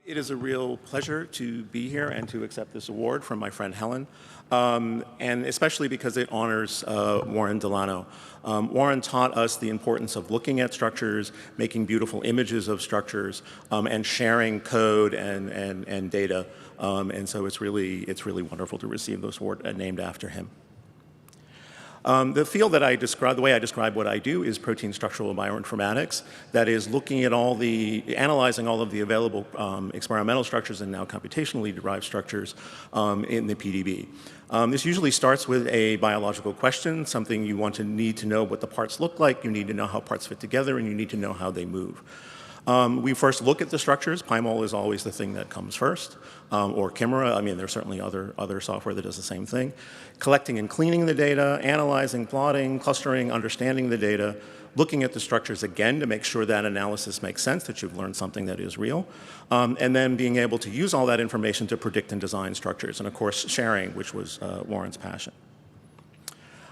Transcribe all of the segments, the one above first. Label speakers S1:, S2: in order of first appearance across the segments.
S1: It is a real pleasure to be here and to accept this award from my friend Helen, and especially because it honors Warren DeLano. Warren taught us the importance of looking at structures, making beautiful images of structures, and sharing code and data. And so it's really wonderful to receive this award named after him. The field that I describe, the way I describe what I do is protein structural bioinformatics. That is looking at analyzing all of the available experimental structures and now computationally derived structures in the PDB. This usually starts with a biological question, something you need to know what the parts look like, you need to know how parts fit together, and you need to know how they move. We first look at the structures. PyMol is always the thing that comes first, or Chimera. I mean, there's certainly other software that does the same thing. Collecting and cleaning the data, analyzing, plotting, clustering, understanding the data, looking at the structures again to make sure that analysis makes sense, that you've learned something that is real, and then being able to use all that information to predict and design structures, and of course, sharing, which was Warren's passion.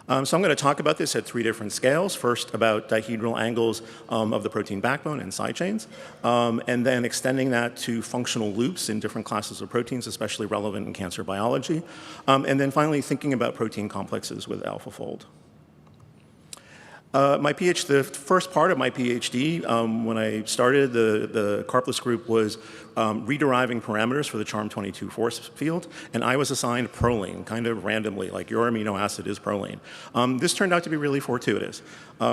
S1: So I'm going to talk about this at 3 different scales. First, about dihedral angles of the protein backbone and side chains, and then extending that to functional loops in different classes of proteins, especially relevant in cancer biology, and then finally thinking about protein complexes with AlphaFold. The first part of my PhD, when I started the Karplus group, was rederiving parameters for the charm-22 force field, and I was assigned proline, kind of randomly, like your amino acid is proline. This turned out to be really fortuitous.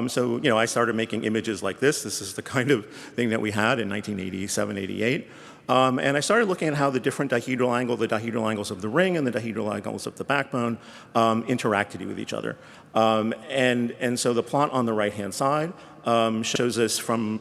S1: So, I started making images like this. This is the kind of thing that we had in 1987, 88. And I started looking at how the different dihedral angles of the ring and the dihedral angles of the backbone interacted with each other. And so the plot on the right-hand side shows us from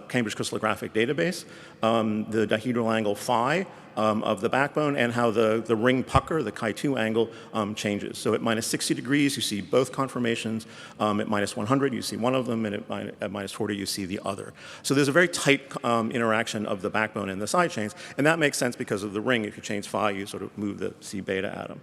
S1: Cambridge crystallographic database the dihedral angle phi of the backbone and how the ring pucker, the chi2 angle, changes. So at minus 60 degrees, you see both conformations. At minus 100, you see one of them, and at minus 40, you see the other. So there's a very tight interaction of the backbone and the side chains, and that makes sense because of the ring. If you change phi, you sort of move the C beta atom.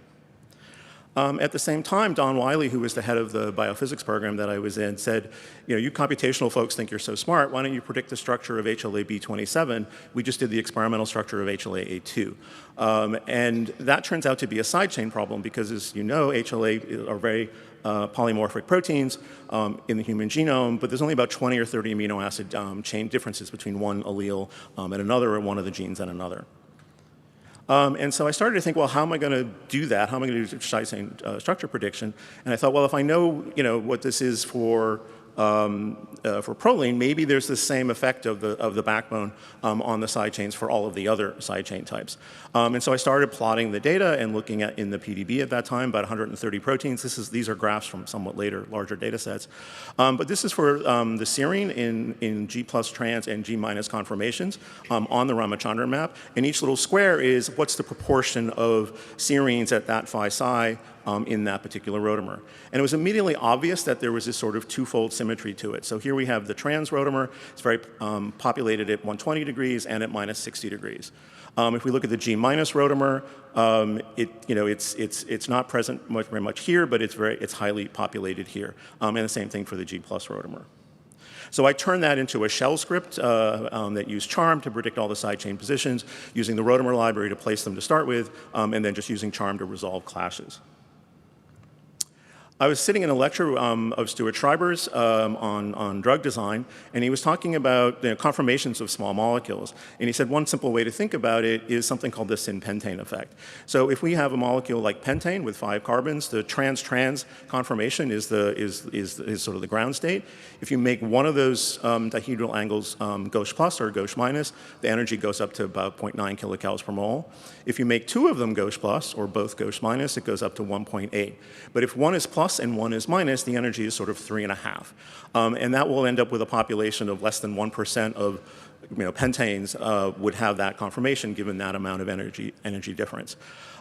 S1: At the same time, Don Wiley, who was the head of the biophysics program that I was in, said, you computational folks think you're so smart, why don't you predict the structure of HLA-B27? We just did the experimental structure of HLA-A2. And that turns out to be a side chain problem because, as you know, HLA are very polymorphic proteins in the human genome, but there's only about 20 or 30 amino acid chain differences between one allele and another, or one of the genes and another. And so I started to think, well, how am I going to do that? How am I going to do side chain structure prediction? And I thought, well, if I know, what this is for proline, maybe there's the same effect of the backbone on the side chains for all of the other side chain types. And so I started plotting the data and looking at, in the PDB at that time, about 130 proteins. These are graphs from somewhat later, larger data sets. But this is for the serine in G plus trans and G minus conformations on the Ramachandran map. And each little square is what's the proportion of serines at that phi psi in that particular rotamer. And it was immediately obvious that there was this sort of twofold symmetry to it. So here we have the trans rotamer. It's very populated at 120 degrees and at minus 60 degrees. If we look at the G minus rotamer, it's not present very much here, but it's highly populated here. And the same thing for the G plus rotamer. So I turned that into a shell script that used charm to predict all the side chain positions, using the rotamer library to place them to start with, and then just using charm to resolve clashes. I was sitting in a lecture of Stuart Schreiber's on drug design, and he was talking about conformations of small molecules. And he said one simple way to think about it is something called the syn-pentane effect. So if we have a molecule like pentane with 5 carbons, the trans-trans conformation is sort of the ground state. If you make one of those dihedral angles gauche plus or gauche minus, the energy goes up to about 0.9 kilocalories per mole. If you make 2 of them gauche plus or both gauche minus, it goes up to 1.8. But if one is plus and one is minus, the energy is sort of 3.5. And that will end up with a population of less than 1% of pentanes would have that conformation given that amount of energy difference.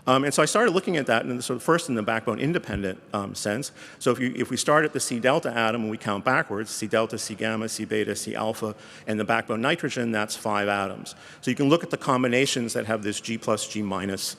S1: And so I started looking at that first in the backbone independent sense. So if we start at the C delta atom and we count backwards, C delta, C gamma, C beta, C alpha, and the backbone nitrogen, that's 5 atoms. So you can look at the combinations that have this G plus G minus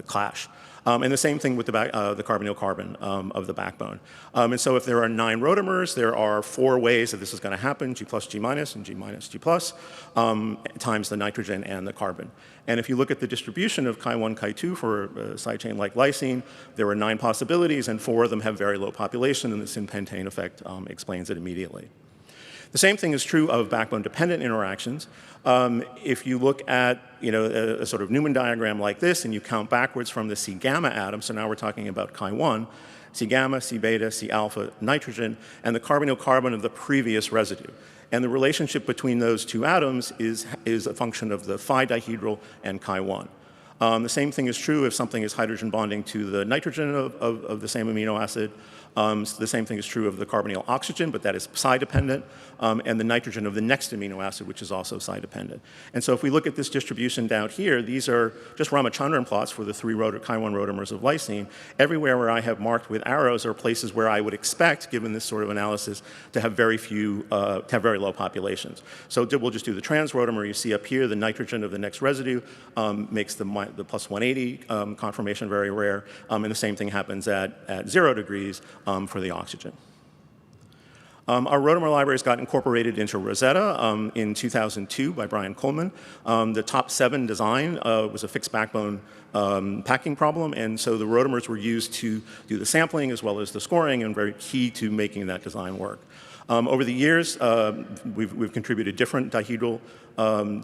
S1: clash. And the same thing with the carbonyl carbon of the backbone. And so if there are 9 rotamers, there are 4 ways that this is going to happen, G plus G minus and G minus G plus, times the nitrogen and the carbon. And if you look at the distribution of Chi1, Chi2 for a side chain like lysine, there are 9 possibilities, and 4 of them have very low population, and the syn-pentane effect explains it immediately. The same thing is true of backbone-dependent interactions. If you look at a sort of Newman diagram like this, and you count backwards from the C-gamma atom, so now we're talking about Chi1, C-gamma, C-beta, C-alpha, nitrogen, and the carbonyl carbon of the previous residue. And the relationship between those 2 atoms is a function of the phi dihedral and Chi1. The same thing is true if something is hydrogen bonding to the nitrogen of the same amino acid. The same thing is true of the carbonyl oxygen, but that is psi-dependent, and the nitrogen of the next amino acid, which is also psi-dependent. And so if we look at this distribution down here, these are just Ramachandran plots for the 3 Chi1 rotamers of lysine. Everywhere where I have marked with arrows are places where I would expect, given this sort of analysis, to have very few, to have very low populations. So we'll just do the trans rotamer. You see up here the nitrogen of the next residue makes the plus 180 conformation very rare, and the same thing happens at 0 degrees. For the oxygen. Our rotamer libraries got incorporated into Rosetta in 2002 by Brian Coleman. The top 7 design was a fixed backbone packing problem, and so the rotamers were used to do the sampling as well as the scoring, and very key to making that design work. Over the years, we've contributed different dihedral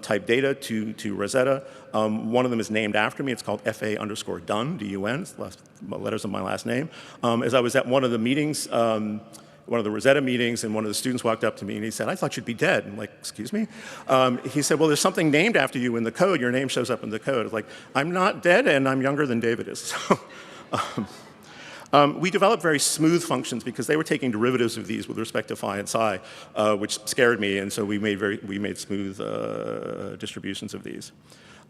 S1: type data to Rosetta. One of them is named after me. It's called FA_Dunn, D-U-N, it's the last letters of my last name. As I was at one of the meetings, one of the Rosetta meetings, and one of the students walked up to me and he said, "I thought you'd be dead." I'm like, "Excuse me?" He said, "Well, there's something named after you in the code. Your name shows up in the code." I was like, "I'm not dead, and I'm younger than David is." We developed very smooth functions because they were taking derivatives of these with respect to phi and psi, which scared me, and so we made smooth distributions of these.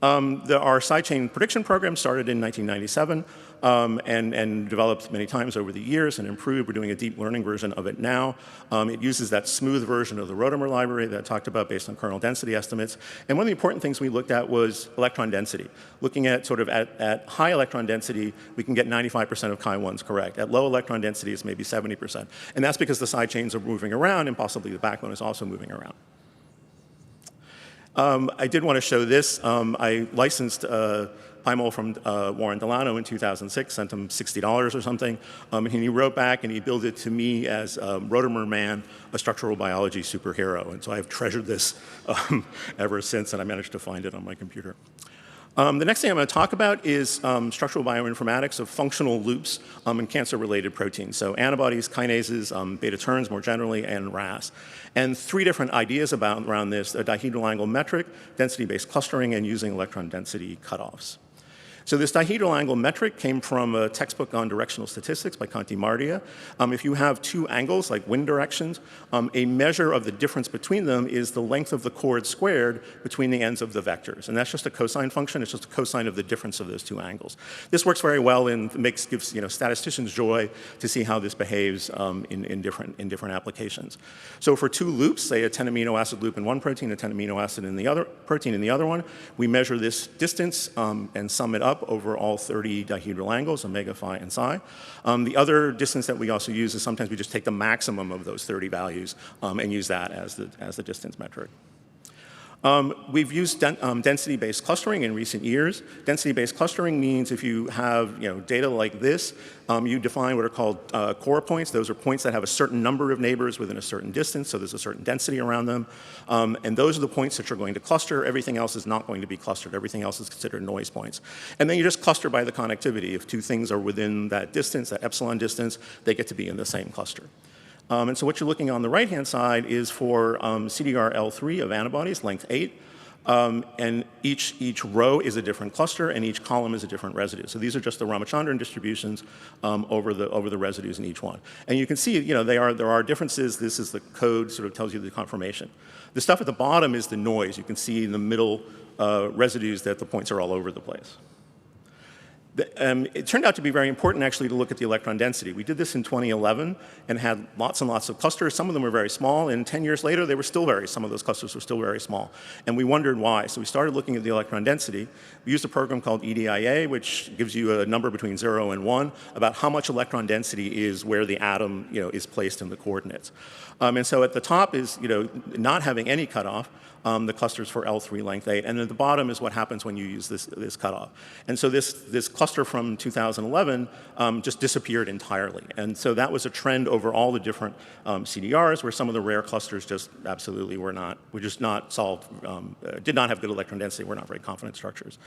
S1: Our sidechain prediction program started in 1997 and developed many times over the years and improved. We're doing a deep learning version of it now. It uses that smooth version of the rotamer library that I talked about based on kernel density estimates. And one of the important things we looked at was electron density. Looking at sort of at high electron density, we can get 95% of Chi1s correct. At low electron density, it's maybe 70%. And that's because the sidechains are moving around and possibly the backbone is also moving around. I did want to show this. I licensed Pymol from Roland DeLano in 2006, sent him $60 or something, and he wrote back and he billed it to me as Rotamer Man, a structural biology superhero. And so I have treasured this ever since, and I managed to find it on my computer. The next thing I'm going to talk about is structural bioinformatics of functional loops in cancer-related proteins. So antibodies, kinases, beta-turns more generally, and RAS. And 3 different ideas around this: a dihedral angle metric, density-based clustering, and using electron density cutoffs. So this dihedral angle metric came from a textbook on directional statistics by Conti Mardia. If you have 2 angles, like wind directions, a measure of the difference between them is the length of the chord squared between the ends of the vectors. And that's just a cosine function. It's just a cosine of the difference of those 2 angles. This works very well and gives statisticians joy to see how this behaves in different applications. So for 2 loops, say a 10 amino acid loop in one protein, a 10 amino acid in the other protein in the other one, we measure this distance and sum it up over all 30 dihedral angles, omega, phi, and psi. The other distance that we also use is sometimes we just take the maximum of those 30 values and use that as the distance metric. We've used density-based clustering in recent years. Density-based clustering means if you have data like this, you define what are called core points. Those are points that have a certain number of neighbors within a certain distance, so there's a certain density around them. And those are the points that you're going to cluster. Everything else is not going to be clustered. Everything else is considered noise points. And then you just cluster by the connectivity. If 2 things are within that distance, that epsilon distance, they get to be in the same cluster. And so what you're looking on the right-hand side is for CDR-L3 of antibodies, length 8. And each row is a different cluster, and each column is a different residue. So these are just the Ramachandran distributions over the residues in each one. And you can see, there are differences. This is the code, sort of tells you the conformation. The stuff at the bottom is the noise. You can see in the middle residues that the points are all over the place. It turned out to be very important, actually, to look at the electron density. We did this in 2011 and had lots and lots of clusters. Some of them were very small, and 10 years later, they were still some of those clusters were still very small. And we wondered why. So we started looking at the electron density. We used a program called EDIA, which gives you a number between 0 and 1 about how much electron density is where the atom is placed in the coordinates. And so at the top is not having any cutoff. The clusters for L3 length 8, and at the bottom is what happens when you use this cutoff. And so this cluster from 2011 just disappeared entirely. And so that was a trend over all the different CDRs, where some of the rare clusters just absolutely were just not solved, did not have good electron density, were not very confident structures.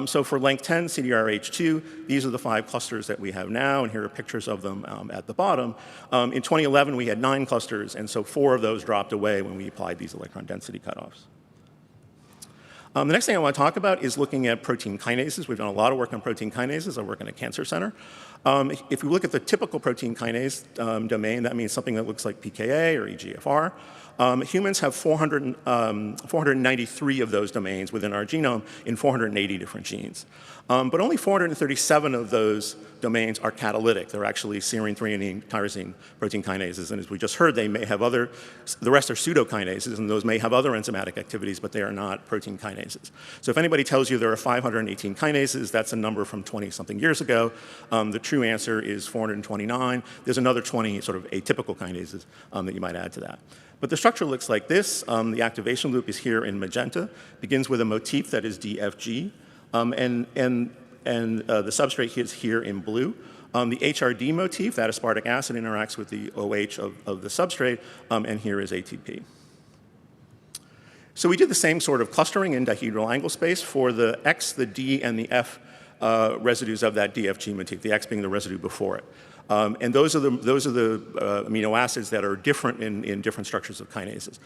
S1: So for length 10, CDR-H2, these are the 5 clusters that we have now, and here are pictures of them at the bottom. In 2011, we had 9 clusters, and so 4 of those dropped away when we applied these electron density cutoffs. The next thing I want to talk about is looking at protein kinases. We've done a lot of work on protein kinases. I work in a cancer center. If we look at the typical protein kinase domain, that means something that looks like pKa or EGFR. Humans have 493 of those domains within our genome in 480 different genes. But only 437 of those domains are catalytic. They're actually serine, threonine, tyrosine protein kinases. And as we just heard, they may have the rest are pseudokinases, and those may have other enzymatic activities, but they are not protein kinases. So if anybody tells you there are 518 kinases, that's a number from 20-something years ago. The true answer is 429. There's another 20 sort of atypical kinases that you might add to that. But the structure looks like this. The activation loop is here in magenta, begins with a motif that is DFG, and the substrate is here in blue. The HRD motif, that aspartic acid, interacts with the OH of the substrate, and here is ATP. So we did the same sort of clustering in dihedral angle space for the X, the D, and the F residues of that DFG motif, the X being the residue before it. And those are the amino acids that are different in different structures of kinases.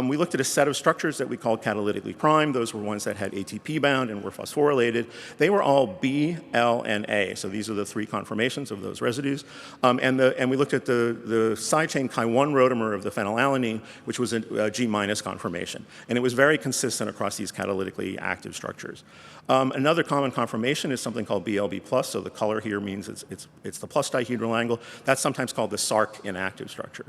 S1: We looked at a set of structures that we called catalytically primed. Those were ones that had ATP bound and were phosphorylated. They were all B, L, and A. So these are the 3 conformations of those residues. And we looked at the side chain Chi1 rotamer of the phenylalanine, which was a G- conformation. And it was very consistent across these catalytically active structures. Another common conformation is something called BLB+. So the color here means it's the plus dihedral angle. That's sometimes called the SARC inactive structure.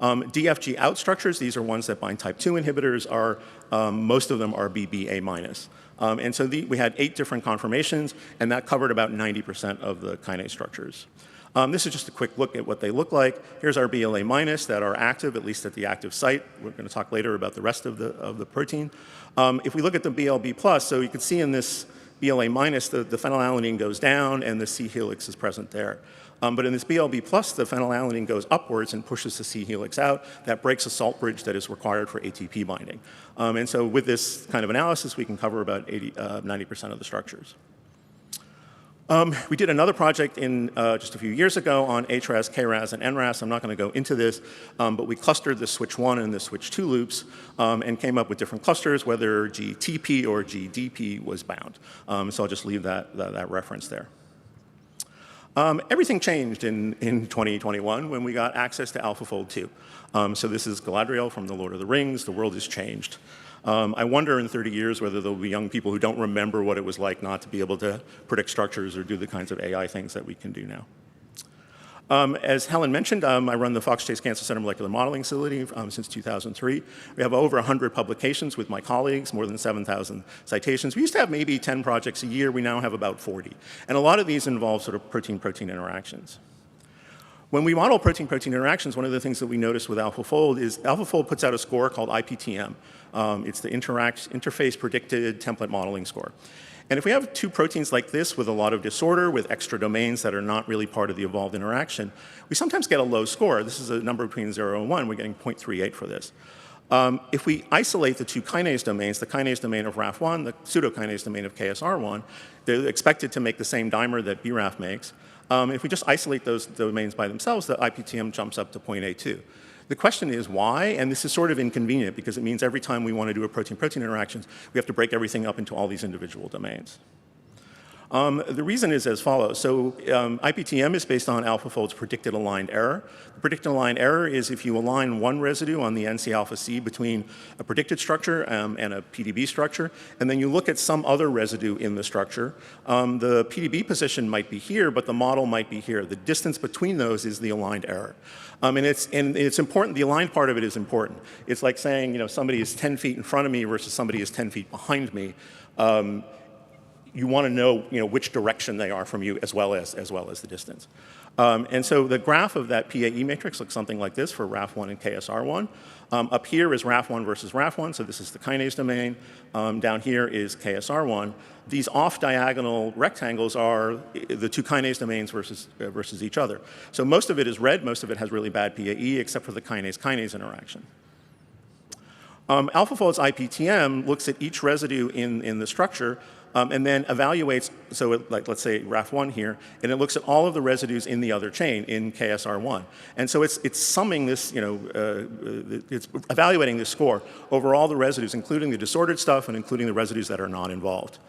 S1: DFG out structures, these are ones that bind type 2 inhibitors, most of them are BBA-. And so we had 8 different conformations, and that covered about 90% of the kinase structures. This is just a quick look at what they look like. Here's our BLA- that are active, at least at the active site. We're going to talk later about the rest of the protein. If we look at the BLB+, so you can see in this BLA-, the phenylalanine goes down and the C helix is present there. But in this BLB+, the phenylalanine goes upwards and pushes the C helix out. That breaks a salt bridge that is required for ATP binding. And so with this kind of analysis, we can cover about 90% of the structures. We did another project just a few years ago on HRAS, KRAS, and NRAS. I'm not going to go into this, but we clustered the switch 1 and the switch 2 loops and came up with different clusters, whether GTP or GDP was bound. So I'll just leave that reference there. Everything changed in 2021 when we got access to AlphaFold 2. So this is Galadriel from The Lord of the Rings. The world has changed. I wonder in 30 years whether there'll be young people who don't remember what it was like not to be able to predict structures or do the kinds of AI things that we can do now. As Helen mentioned, I run the Fox Chase Cancer Center Molecular Modeling Facility since 2003. We have over 100 publications with my colleagues, more than 7,000 citations. We used to have maybe 10 projects a year. We now have about 40. And a lot of these involve sort of protein-protein interactions. When we model protein-protein interactions, one of the things that we notice with AlphaFold is AlphaFold puts out a score called IPTM. It's the Interface Predicted Template Modeling Score. And if we have 2 proteins like this with a lot of disorder, with extra domains that are not really part of the evolved interaction, we sometimes get a low score. This is a number between 0 and 1. We're getting 0.38 for this. If we isolate the 2 kinase domains, the kinase domain of RAF1, the pseudokinase domain of KSR1, they're expected to make the same dimer that BRAF makes. If we just isolate those domains by themselves, the IPTM jumps up to 0.82. The question is why, and this is sort of inconvenient because it means every time we want to do a protein-protein interactions, we have to break everything up into all these individual domains. The reason is as follows. So IPTM is based on AlphaFold's predicted aligned error. The predicted aligned error is if you align one residue on the NC alpha C between a predicted structure and a PDB structure, and then you look at some other residue in the structure, the PDB position might be here, but the model might be here. The distance between those is the aligned error. And it's important, the aligned part of it is important. It's like saying, somebody is 10 feet in front of me versus somebody is 10 feet behind me. You want to know, which direction they are from you as well as the distance. And so the graph of that PAE matrix looks something like this for RAF1 and KSR1. Up here is RAF1 versus RAF1, so this is the kinase domain. Down here is KSR1. These off-diagonal rectangles are the two kinase domains versus each other. So most of it is red, most of it has really bad PAE, except for the kinase-kinase interaction. AlphaFold's IPTM looks at each residue in the structure and then evaluates, so let's say RAF1 here, and it looks at all of the residues in the other chain in KSR1. And so it's summing this, it's evaluating this score over all the residues, including the disordered stuff and including the residues that are not involved.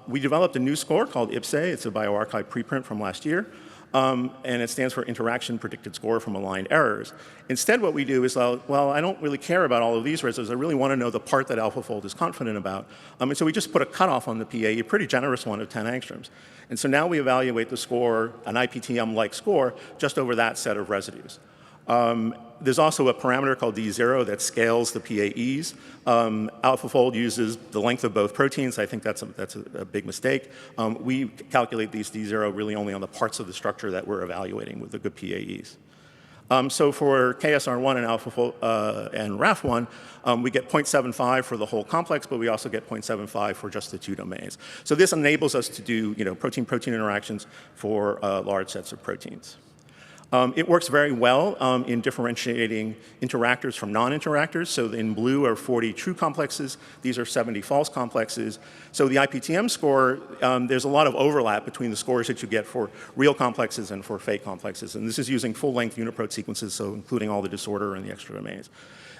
S1: We developed a new score called IPSE. It's a bioRxiv preprint from last year. And it stands for Interaction Predicted Score from Aligned Errors. Instead, what we do is, well, I don't really care about all of these residues. I really want to know the part that AlphaFold is confident about. And so we just put a cutoff on the PAE, a pretty generous one of 10 angstroms. And so now we evaluate the score, an IPTM-like score, just over that set of residues. There's also a parameter called D0 that scales the PAEs. AlphaFold uses the length of both proteins. I think that's a big mistake. We calculate these D0 really only on the parts of the structure that we're evaluating with the good PAEs. So for KSR1 and AlphaFold and RAF1, we get 0.75 for the whole complex, but we also get 0.75 for just the two domains. So this enables us to do protein-protein interactions for large sets of proteins. It works very well in differentiating interactors from non-interactors. So in blue are 40 true complexes. These are 70 false complexes. So the IPTM score, there's a lot of overlap between the scores that you get for real complexes and for fake complexes. And this is using full-length uniprot sequences, so including all the disorder and the extra domains.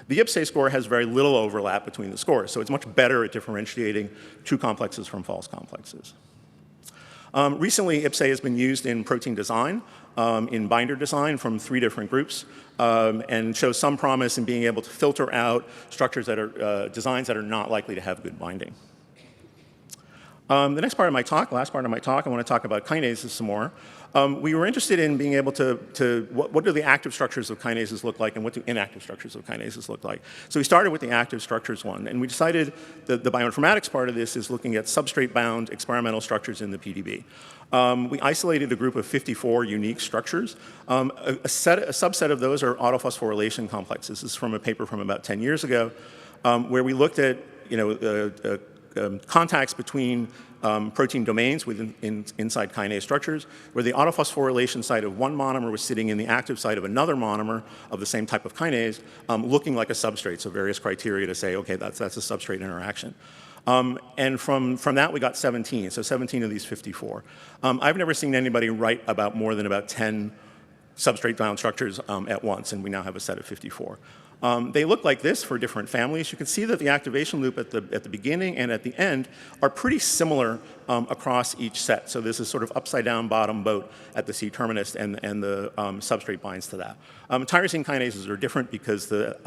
S1: The IPSE score has very little overlap between the scores, so it's much better at differentiating true complexes from false complexes. Recently, IPSE has been used in protein design, in binder design from 3 different groups, and shows some promise in being able to filter out structures that are designs that are not likely to have good binding. The next part of my talk, last part of my talk, I want to talk about kinases some more. We were interested in being able to what do the active structures of kinases look like and what do inactive structures of kinases look like. So we started with the active structures one, and we decided that the bioinformatics part of this is looking at substrate-bound experimental structures in the PDB. We isolated a group of 54 unique structures. A subset of those are autophosphorylation complexes. This is from a paper from about 10 years ago, where we looked at contacts between protein domains inside kinase structures, where the autophosphorylation site of one monomer was sitting in the active site of another monomer of the same type of kinase, looking like a substrate, so various criteria to say, okay, that's a substrate interaction. And from that, we got 17, so 17 of these 54. I've never seen anybody write about more than about 10 substrate-bound structures at once, and we now have a set of 54. They look like this for different families. You can see that the activation loop at the beginning and at the end are pretty similar across each set. So this is sort of upside-down bottom boat at the C-terminus, and the substrate binds to that. Tyrosine kinases are different because the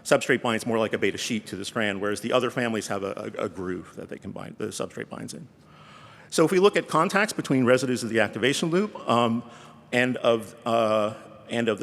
S1: substrate binds more like a beta sheet to the strand, whereas the other families have a groove that they can bind, the substrate binds in. So if we look at contacts between residues of the activation loop and of the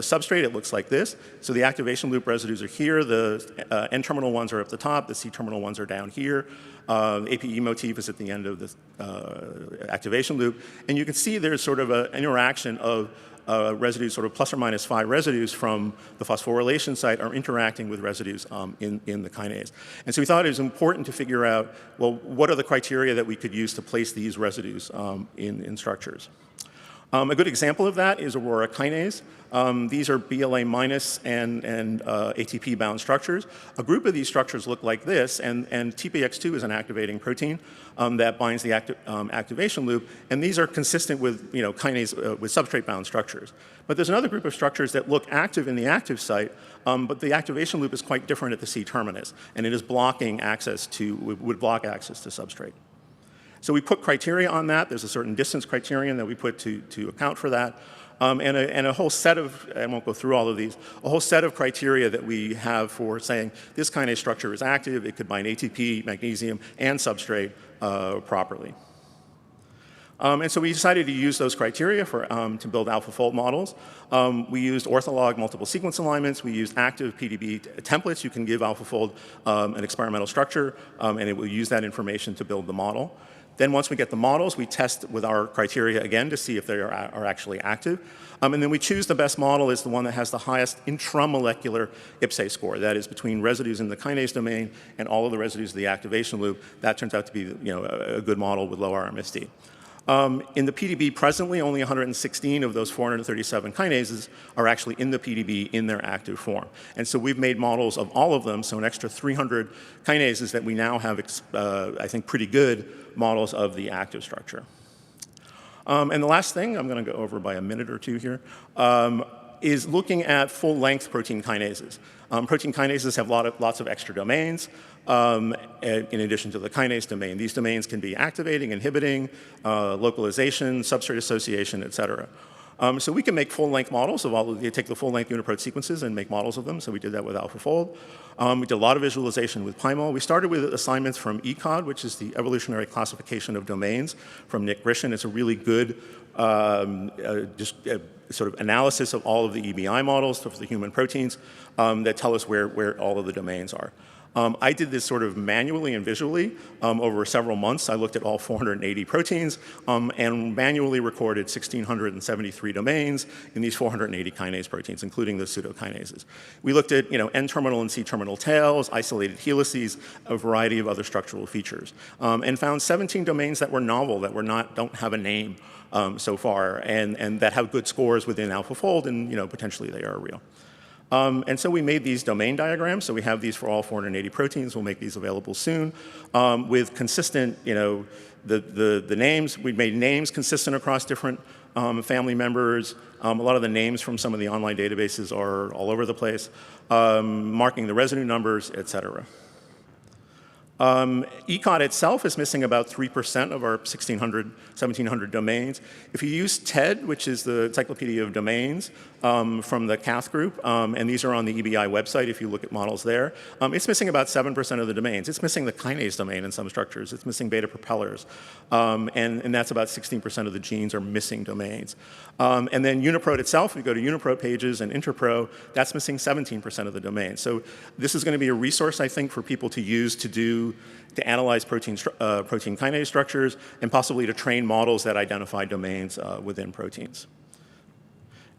S1: substrate, it looks like this. So the activation loop residues are here. The N-terminal ones are up the top. The C-terminal ones are down here. The APE motif is at the end of the activation loop. And you can see there's sort of an interaction of residues, sort of plus or minus 5 residues from the phosphorylation site are interacting with residues in the kinase. And so we thought it was important to figure out, well, what are the criteria that we could use to place these residues in structures? A good example of that is Aurora kinase. These are BLA minus and ATP bound structures. A group of these structures look like this, and TPX2 is an activating protein that binds the activation loop, and these are consistent with kinase with substrate bound structures. But there's another group of structures that look active in the active site, but the activation loop is quite different at the C terminus, and it is blocking access to would block access to substrate. So we put criteria on that. There's a certain distance criterion that we put to account for that. And a whole set of, I won't go through all of these, a whole set of criteria that we have for saying this kinase structure is active, it could bind ATP, magnesium, and substrate properly. And so we decided to use those criteria to build AlphaFold models. We used ortholog multiple sequence alignments. We used active PDB templates. You can give AlphaFold an experimental structure, and it will use that information to build the model. Then once we get the models, we test with our criteria again to see if they are actually active. And then we choose the best model as the one that has the highest intramolecular IPSE score. That is between residues in the kinase domain and all of the residues of the activation loop. That turns out to be a good model with low RMSD. In the PDB presently, only 116 of those 437 kinases are actually in the PDB in their active form. And so we've made models of all of them, so an extra 300 kinases that we now have, I think, pretty good models of the active structure. And the last thing, I'm going to go over by a minute or two here, is looking at full-length protein kinases. Protein kinases have lots of extra domains in addition to the kinase domain. These domains can be activating, inhibiting, localization, substrate association, et cetera. So we can make full-length models of all of take the full-length uniprot sequences and make models of them. So we did that with AlphaFold. We did a lot of visualization with PyMol. We started with assignments from ECOD, which is the evolutionary classification of domains from Nick Grishin. It's a really good sort of analysis of all of the EBI models for the human proteins that tell us where all of the domains are. I did this sort of manually and visually over several months. I looked at all 480 proteins and manually recorded 1,673 domains in these 480 kinase proteins, including the pseudokinases. We looked at N-terminal and C-terminal tails, isolated helices, a variety of other structural features, and found 17 domains that were novel, that don't have a name so far, and that have good scores within AlphaFold, and potentially they are real. And so we made these domain diagrams. So we have these for all 480 proteins. We'll make these available soon with consistent, the names. We made names consistent across different family members. A lot of the names from some of the online databases are all over the place, marking the residue numbers, et cetera. ECOD itself is missing about 3% of our 1,700 domains. If you use TED, which is the Encyclopedia of Domains from the CATH group, and these are on the EBI website if you look at models there, it's missing about 7% of the domains. It's missing the kinase domain in some structures. It's missing beta propellers. And that's about 16% of the genes are missing domains. And then Uniprot itself, if you go to Uniprot pages and Interpro, that's missing 17% of the domains. So this is going to be a resource, I think, for people to use to analyze protein kinase structures and possibly to train models that identify domains within proteins.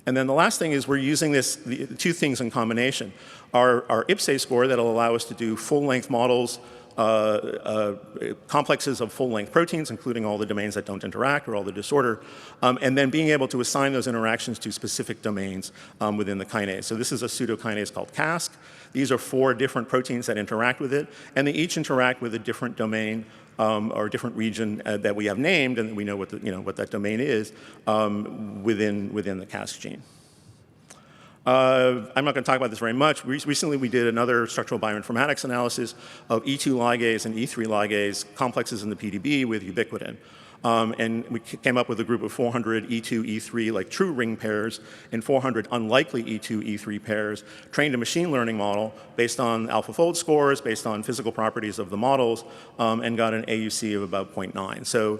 S1: And then the last thing is we're using the two things in combination. Our IPSE score that will allow us to do full-length models, complexes of full-length proteins, including all the domains that don't interact or all the disorder, and then being able to assign those interactions to specific domains within the kinase. So this is a pseudokinase called CASC. These are 4 different proteins that interact with it, and they each interact with a different domain or a different region that we have named, and we know what what that domain is within the CASC gene. I'm not going to talk about this very much. Recently, we did another structural bioinformatics analysis of E2 ligase and E3 ligase complexes in the PDB with ubiquitin. And we came up with a group of 400 E2, E3, like true ring pairs, and 400 unlikely E2, E3 pairs, trained a machine learning model based on AlphaFold scores, based on physical properties of the models, and got an AUC of about 0.9. So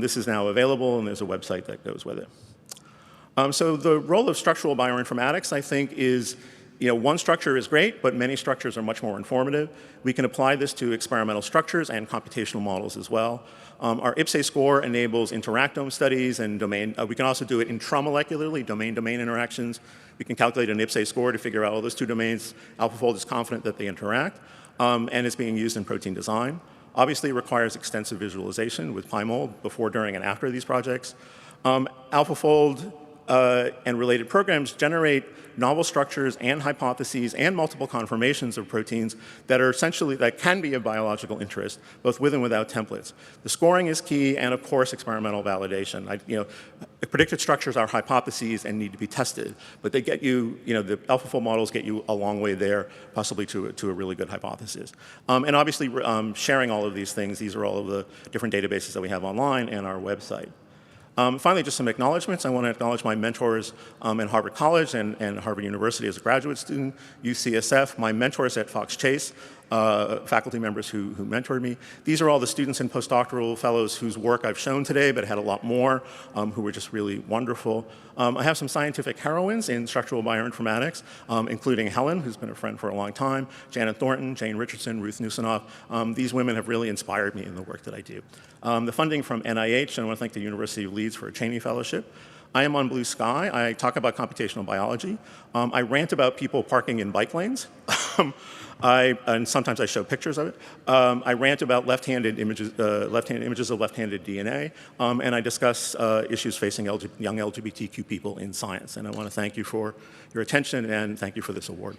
S1: this is now available, and there's a website that goes with it. So the role of structural bioinformatics, I think, is, one structure is great, but many structures are much more informative. We can apply this to experimental structures and computational models as well. Our IPSE score enables interactome studies and domain. We can also do it intramolecularly, domain-domain interactions. We can calculate an IPSE score to figure out all those 2 domains. AlphaFold is confident that they interact, and it's being used in protein design. Obviously, it requires extensive visualization with PyMol before, during, and after these projects. AlphaFold and related programs generate novel structures and hypotheses and multiple conformations of proteins that are essentially, that can be of biological interest, both with and without templates. The scoring is key, and of course, experimental validation. Predicted structures are hypotheses and need to be tested, but they get you, the AlphaFold models get you a long way there, possibly to a really good hypothesis. And obviously, sharing all of these things, these are all of the different databases that we have online and our website. Finally, just some acknowledgments. I want to acknowledge my mentors in Harvard College and Harvard University as a graduate student, UCSF, my mentors at Fox Chase, faculty members who mentored me. These are all the students and postdoctoral fellows whose work I've shown today, but had a lot more, who were just really wonderful. I have some scientific heroines in structural bioinformatics, including Helen, who's been a friend for a long time, Janet Thornton, Jane Richardson, Ruth Nusinoff. These women have really inspired me in the work that I do. The funding from NIH, and I want to thank the University of Leeds for a Cheney Fellowship. I am on Blue Sky. I talk about computational biology. I rant about people parking in bike lanes. And sometimes I show pictures of it. I rant about left-handed images of left-handed DNA, and I discuss issues facing young LGBTQ people in science. And I want to thank you for your attention and thank you for this award.